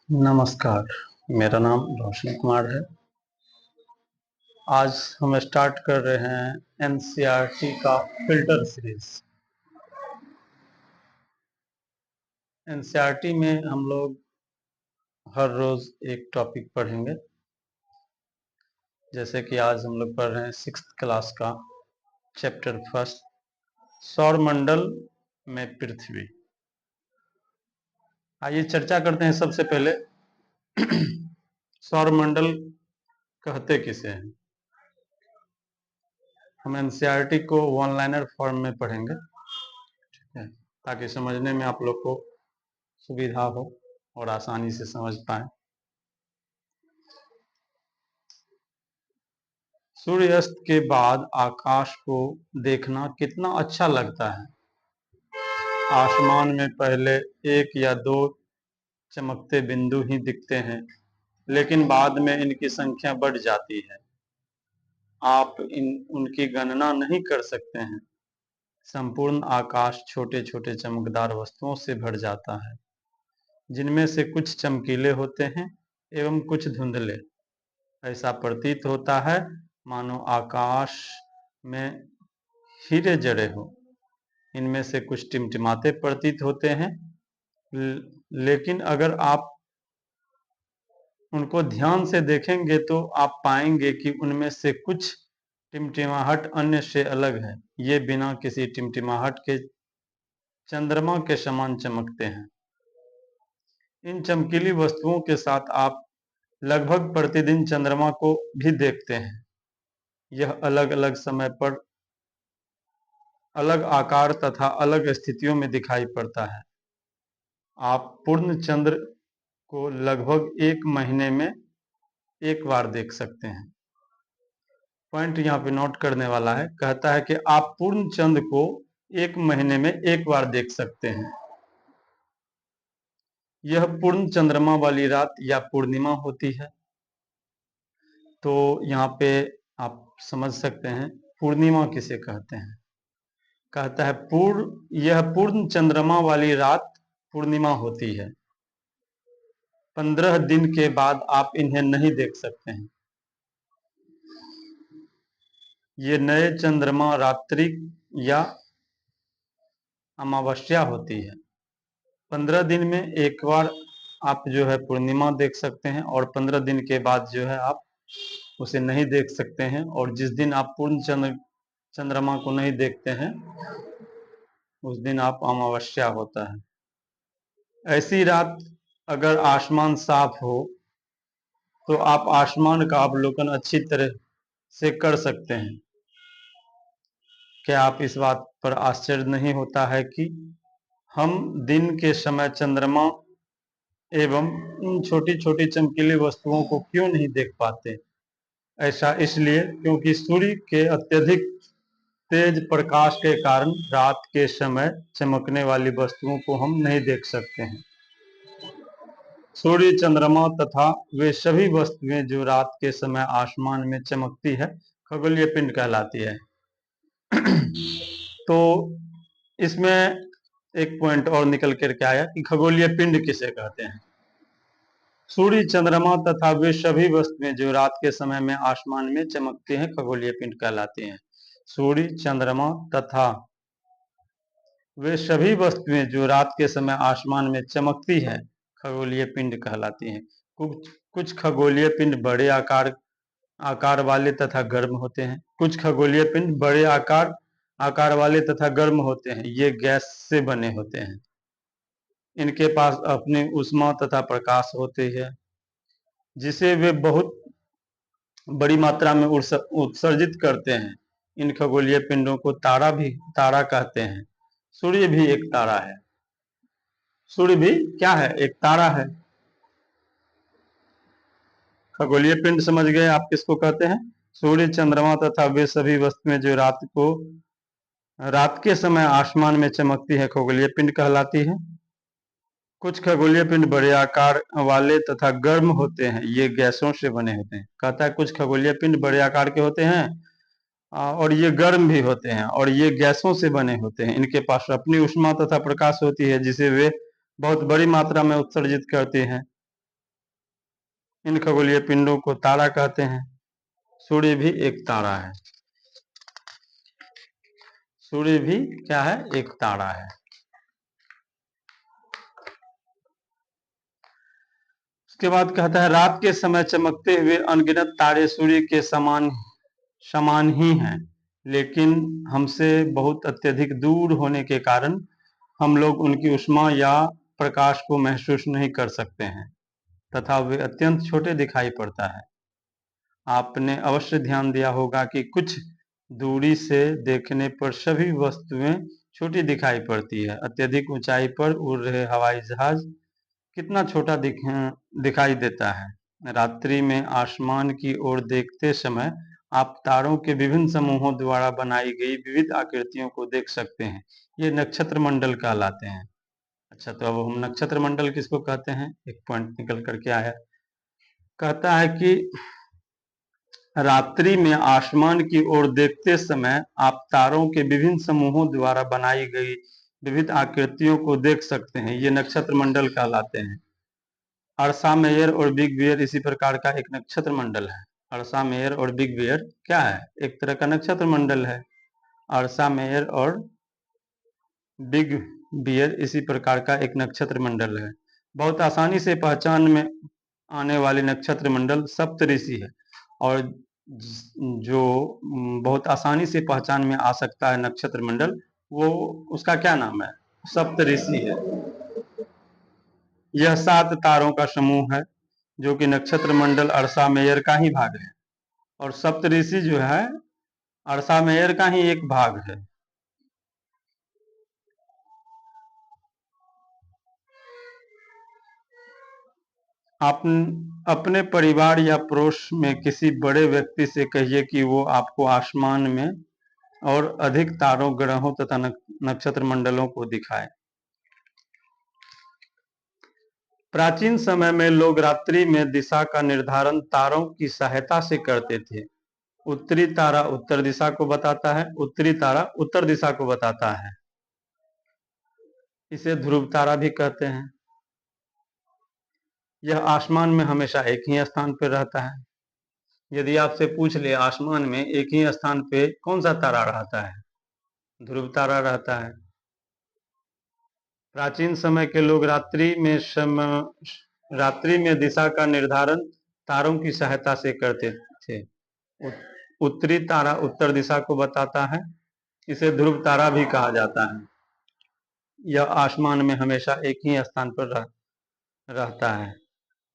नमस्कार, मेरा नाम रोशन कुमार है। आज हम स्टार्ट कर रहे हैं एनसीईआरटी का फिल्टर सीरीज। एनसीईआरटी में हम लोग हर रोज एक टॉपिक पढ़ेंगे। जैसे कि आज हम लोग पढ़ रहे हैं 6th क्लास का चैप्टर फर्स्ट, सौरमंडल में पृथ्वी। आइए चर्चा करते हैं। सबसे पहले सौरमंडल कहते किसे हैं। हम एनसीईआरटी को वन लाइनर फॉर्म में पढ़ेंगे, ठीक है, ताकि समझने में आप लोग को सुविधा हो और आसानी से समझ पाए। सूर्यास्त के बाद आकाश को देखना कितना अच्छा लगता है। आसमान में पहले एक या दो चमकते बिंदु ही दिखते हैं, लेकिन बाद में इनकी संख्या बढ़ जाती है। आप उनकी गणना नहीं कर सकते हैं। संपूर्ण आकाश छोटे छोटे चमकदार वस्तुओं से भर जाता है, जिनमें से कुछ चमकीले होते हैं एवं कुछ धुंधले। ऐसा प्रतीत होता है मानो आकाश में हीरे जड़े हो। इनमें से कुछ टिमटिमाते प्रतीत होते हैं, लेकिन अगर आप उनको ध्यान से देखेंगे तो आप पाएंगे कि उनमें से कुछ टिमटिमाहट अन्य से अलग है। ये बिना किसी टिमटिमाहट के चंद्रमा के समान चमकते हैं। इन चमकीली वस्तुओं के साथ आप लगभग प्रतिदिन चंद्रमा को भी देखते हैं। यह अलग अलग समय पर अलग आकार तथा अलग स्थितियों में दिखाई पड़ता है। आप पूर्ण चंद्र को लगभग एक महीने में एक बार देख सकते हैं। पॉइंट यहाँ पे नोट करने वाला है। कहता है कि आप पूर्ण चंद्र को एक महीने में एक बार देख सकते हैं। यह पूर्ण चंद्रमा वाली रात या पूर्णिमा होती है। तो यहाँ पे आप समझ सकते हैं पूर्णिमा किसे कहते हैं। कहता है यह पूर्ण चंद्रमा वाली रात पूर्णिमा होती है। 15 दिन के बाद आप इन्हें नहीं देख सकते हैं। ये नए चंद्रमा रात्रि या अमावस्या होती है। 15 दिन में एक बार आप जो है पूर्णिमा देख सकते हैं, और 15 दिन के बाद जो है आप उसे नहीं देख सकते हैं। और जिस दिन आप पूर्ण चंद्रमा को नहीं देखते हैं, उस दिन आप अमावस्या होता है। ऐसी रात अगर आसमान साफ हो तो आप आसमान का अवलोकन अच्छी तरह से कर सकते हैं। क्या आप इस बात पर आश्चर्य नहीं होता है कि हम दिन के समय चंद्रमा एवं इन छोटी छोटी चमकीली वस्तुओं को क्यों नहीं देख पाते? ऐसा इसलिए क्योंकि सूर्य के अत्यधिक तेज प्रकाश के कारण रात के समय चमकने वाली वस्तुओं को हम नहीं देख सकते हैं। सूर्य, चंद्रमा तथा वे सभी वस्तुएं जो रात के समय आसमान में चमकती है, खगोलीय पिंड कहलाती है। तो इसमें एक पॉइंट और निकल करके आया कि खगोलीय पिंड किसे कहते हैं। सूर्य, चंद्रमा तथा वे सभी वस्तुएं जो रात के समय में आसमान में चमकती हैं, खगोलीय पिंड कहलाती हैं। सूर्य, चंद्रमा तथा वे सभी वस्तुएं जो रात के समय आसमान में चमकती हैं, खगोलीय पिंड कहलाती हैं। कुछ खगोलीय पिंड बड़े आकार वाले तथा गर्म होते हैं। कुछ खगोलीय पिंड बड़े आकार वाले तथा गर्म होते हैं। ये गैस से बने होते हैं। इनके पास अपनी ऊष्मा तथा प्रकाश होती है, जिसे वे बहुत बड़ी मात्रा में उत्सर्जित करते हैं। इन खगोलीय पिंडों को तारा कहते हैं। सूर्य भी एक तारा है। सूर्य भी क्या है? एक तारा है। खगोलीय पिंड समझ गए आप किसको कहते हैं? सूर्य, चंद्रमा तथा वे सभी वस्तुएं जो रात के समय आसमान में चमकती है, खगोलीय पिंड कहलाती है। कुछ खगोलीय पिंड बड़े आकार वाले तथा गर्म होते हैं। ये गैसों से बने होते हैं। कहता है कुछ खगोलीय पिंड बड़े आकार के होते हैं और ये गर्म भी होते हैं, और ये गैसों से बने होते हैं। इनके पास अपनी ऊष्मा तथा प्रकाश होती है, जिसे वे बहुत बड़ी मात्रा में उत्सर्जित करते हैं। इन खगोलीय पिंडों को तारा कहते हैं। सूर्य भी एक तारा है। सूर्य भी क्या है? एक तारा है। उसके बाद कहता है रात के समय चमकते हुए अनगिनत तारे सूर्य के समान समान ही हैं, लेकिन हमसे बहुत अत्यधिक दूर होने के कारण हम लोग उनकी ऊष्मा या प्रकाश को महसूस नहीं कर सकते हैं तथा वे अत्यंत छोटे दिखाई पड़ता है। आपने अवश्य ध्यान दिया होगा कि कुछ दूरी से देखने पर सभी वस्तुएं छोटी दिखाई पड़ती है। अत्यधिक ऊंचाई पर उड़ रहे हवाई जहाज कितना छोटा दिखाई देता है। रात्रि में आसमान की ओर देखते समय आप तारों के विभिन्न समूहों द्वारा बनाई गई विविध आकृतियों को देख सकते हैं। ये नक्षत्र मंडल कहलाते हैं। अच्छा, तो अब हम नक्षत्र मंडल किसको कहते हैं? एक पॉइंट निकल करके आया। कहता है कि रात्रि में आसमान की ओर देखते समय आप तारों के विभिन्न समूहों द्वारा बनाई गई विविध आकृतियों को देख सकते हैं। ये नक्षत्र मंडल कहलाते हैं। अर्सा मेजर और बिग बियर इसी प्रकार का एक नक्षत्र मंडल है। अर्सा मेजर और बिग बियर क्या है? एक तरह का नक्षत्र मंडल है। अर्सा मेजर और बिग बियर इसी प्रकार का एक नक्षत्र मंडल है। बहुत आसानी से पहचान में आने वाली नक्षत्र मंडल सप्तऋषि है। और जो बहुत आसानी से पहचान में आ सकता है नक्षत्र मंडल, वो उसका क्या नाम है? सप्तऋषि है। यह 7 तारों का समूह है जो कि नक्षत्र मंडल अर्सा मेजर का ही भाग है। और सप्तऋषि जो है अर्सा मेजर का ही एक भाग है। आप अपने परिवार या पड़ोस में किसी बड़े व्यक्ति से कहिए कि वो आपको आसमान में और अधिक तारों, ग्रहों तथा नक्षत्र मंडलों को दिखाए। प्राचीन समय में लोग रात्रि में दिशा का निर्धारण तारों की सहायता से करते थे। उत्तरी तारा उत्तर दिशा को बताता है, उत्तरी तारा उत्तर दिशा को बताता है। इसे ध्रुव तारा भी कहते हैं। यह आसमान में हमेशा एक ही स्थान पर रहता है। यदि आपसे पूछ ले आसमान में एक ही स्थान पे कौन सा तारा रहता है? ध्रुव तारा रहता है। प्राचीन समय के लोग रात्रि में दिशा का निर्धारण तारों की सहायता से करते थे। उत्तरी तारा उत्तर दिशा को बताता है। इसे ध्रुव तारा भी कहा जाता है। यह आसमान में हमेशा एक ही स्थान पर रहता है।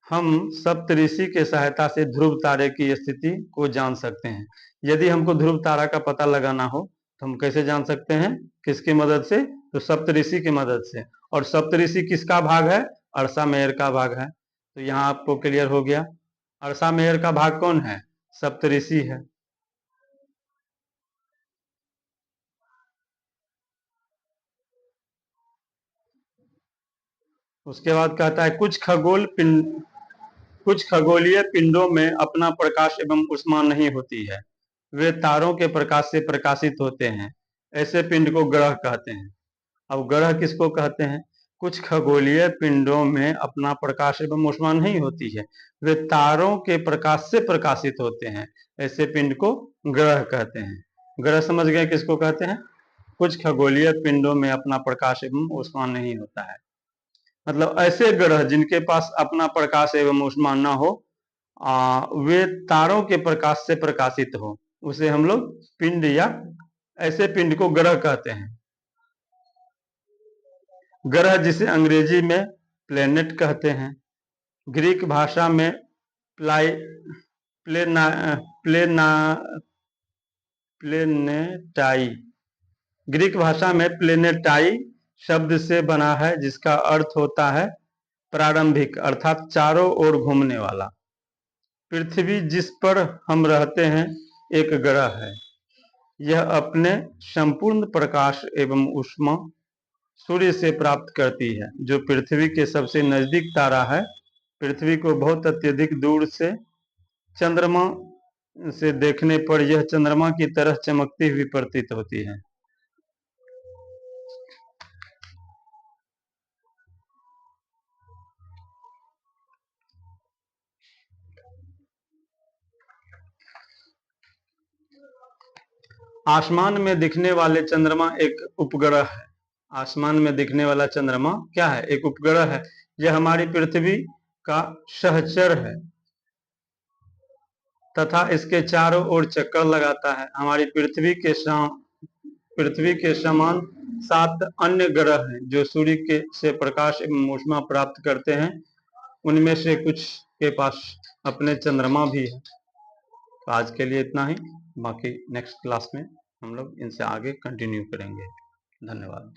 हम सप्तऋषि के सहायता से ध्रुव तारे की स्थिति को जान सकते हैं। यदि हमको ध्रुव तारा का पता लगाना हो तो हम कैसे जान सकते हैं? किसकी मदद से? तो सप्तऋषि की मदद से। और सप्तऋषि किसका भाग है? अर्सा मेजर का भाग है। तो यहाँ आपको क्लियर हो गया। अर्सा मेजर का भाग कौन है? सप्तऋषि है। उसके बाद कहता है कुछ खगोलीय पिंडों में अपना प्रकाश एवं ऊष्मा नहीं होती है। वे तारों के प्रकाश से प्रकाशित होते हैं। ऐसे पिंड को ग्रह कहते हैं। अब ग्रह किसको कहते हैं? कुछ खगोलीय पिंडों में अपना प्रकाश एवं ऊष्मा नहीं होती है। वे तारों के प्रकाश से प्रकाशित होते हैं। ऐसे पिंड को ग्रह कहते हैं। ग्रह समझ गए किसको कहते हैं? कुछ खगोलीय पिंडों में अपना प्रकाश एवं ऊष्मा नहीं होता है। मतलब ऐसे ग्रह जिनके पास अपना प्रकाश एवं ऊष्मा न हो, वे तारों के प्रकाश से प्रकाशित हो, उसे हम लोग पिंड या ऐसे पिंड को ग्रह कहते हैं। ग्रह जिसे अंग्रेजी में प्लेनेट कहते हैं, ग्रीक भाषा में प्लाई प्लेना प्लेना प्लेनेटाई ग्रीक भाषा में प्लेनेटाई शब्द से बना है, जिसका अर्थ होता है प्रारंभिक, अर्थात चारों ओर घूमने वाला। पृथ्वी जिस पर हम रहते हैं एक ग्रह है। यह अपने संपूर्ण प्रकाश एवं ऊष्मा सूर्य से प्राप्त करती है, जो पृथ्वी के सबसे नजदीक तारा है। पृथ्वी को बहुत अत्यधिक दूर से चंद्रमा से देखने पर यह चंद्रमा की तरह चमकती हुई प्रतीत होती है। आसमान में दिखने वाले चंद्रमा एक उपग्रह है। आसमान में दिखने वाला चंद्रमा क्या है? एक उपग्रह है। यह हमारी पृथ्वी का सहचर है तथा इसके चारों ओर चक्कर लगाता है। हमारी पृथ्वी के समान 7 अन्य ग्रह हैं जो सूर्य के से प्रकाश एवं ऊष्मा प्राप्त करते हैं। उनमें से कुछ के पास अपने चंद्रमा भी है। तो आज के लिए इतना ही, बाकी नेक्स्ट क्लास में हम लोग इनसे आगे कंटिन्यू करेंगे। धन्यवाद।